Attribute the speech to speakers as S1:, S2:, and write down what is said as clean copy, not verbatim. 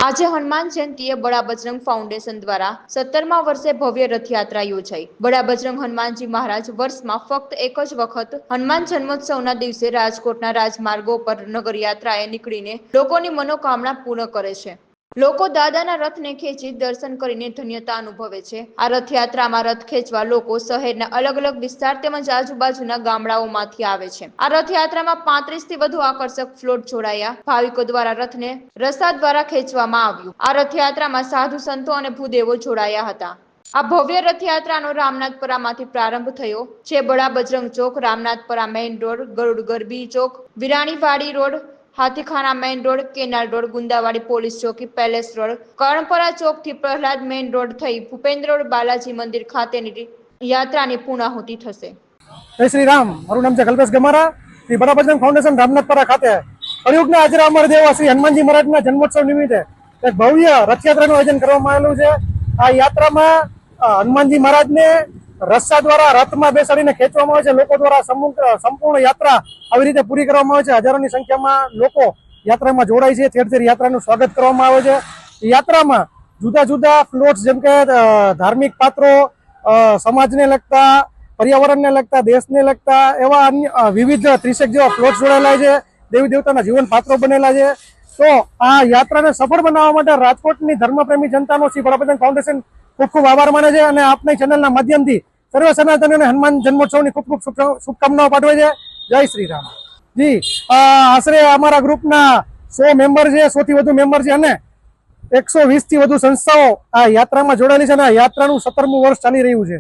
S1: આજે હનુમાન જયંતીએ બડા બજરંગ ફાઉન્डेशन દ્વારા 17મા વર્ષે ભવ્ય રથયાત્રા યોજાઈ। બડા બજરંગ હનુમાનજી મહારાજ વર્ષમાં ફક્ત એક જ વખત હનુમાન જન્મોત્સવના દિવસે રાજકોટના રાજમાર્ગો પર નગરયાત્રાએ નીકળીને લોકોની મનોકામના પૂર્ણ કરે છે। લોકો દાદાના રથને ખેંચી દર્શન કરીને ધન્યતા અનુભવે છે। આ રથયાત્રામાં રથ ખેંચવા લોકો શહેરના અલગ અલગ વિસ્તાર તેમજ આજુબાજુના ગામડાઓમાંથી આવે છે। આ રથયાત્રામાં 35થી વધુ આકર્ષક ફ્લોટ જોડાયા। ભાવિકો દ્વારા રથને રસ્તા દ્વારા ખેંચવામાં આવ્યું। આ રથયાત્રામાં સાધુ સંતો અને ભૂદેવો જોડાયા હતા। આ ભવ્ય રથયાત્રાનો રામનાથપરામાંથી પ્રારંભ થયો છે। Bada Bajrang Chowk, Ramnathpara main road, Garud Garbi Chowk, Viranivadi road, Hathikhana main road, canal road, Gundavadi police ચોકી, પેલેસ રોડ, કર્ણપરા ચોક થી પ્રહલાદ મેઇન રોડ થઈ ભૂપેન્દ્ર રોડ બાલાજી મંદિર ખાતેની યાત્રાની પૂર્ણાહુતિ થશે।
S2: જય શ્રી રામ। મારું નામ છે કલ્પેશ ગમારા, શ્રી બડા બજરંગ ફાઉન્डेशन રામનાથપરા ખાતે કળિયુગના હાજરા અમરદેવ શ્રી હનુમાનજી મહારાજના જન્મોત્સવ નિમિત્તે એક ભવ્ય રથયાત્રાનું આયોજન કરવામાં આવેલું છે। આ યાત્રામાં હનુમાનજી મહારાજને રસ્સા દ્વારા રથમાં બેસાડીને ખેંચવામાં આવે છે। લોકો દ્વારા સંપૂર્ણ યાત્રા આવી રીતે પૂરી કરવામાં આવે છે। હજારોની સંખ્યામાં લોકો યાત્રામાં જોડાય છે। ઠેર ઠેર યાત્રાનું સ્વાગત કરવામાં આવે છે। યાત્રામાં જુદા જુદા પ્લોટ્સ જેમ કે ધાર્મિક પાત્રો, સમાજને લગતા, પર્યાવરણને લગતા, દેશને લગતા એવા અન્ય વિવિધ 30 જેવા પ્લોટ જોડાયેલા છે। દેવી દેવતાના જીવન પાત્રો બનેલા છે। તો આ યાત્રાને સફળ બનાવવા માટે રાજકોટની ધર્મપ્રેમી જનતાનો શ્રી બડા બજરંગ ફાઉન્ડેશન ખૂબ ખૂબ આભાર માને છે અને આપની ચેનલના માધ્યમથી સર્વ સનાતનીઓને હનુમાન જન્મોત્સવની ખૂબ ખૂબ શુભકામનાઓ પાઠવે છે। જય શ્રી રામ। જી, આશરે અમારા ગ્રુપના 100 મેમ્બર છે, 100 થી વધુ મેમ્બર છે અને 120 થી વધુ સંસ્થાઓ આ યાત્રામાં જોડાયેલી છે અને આ યાત્રાનું 17મું વર્ષ ચાલી રહ્યું છે।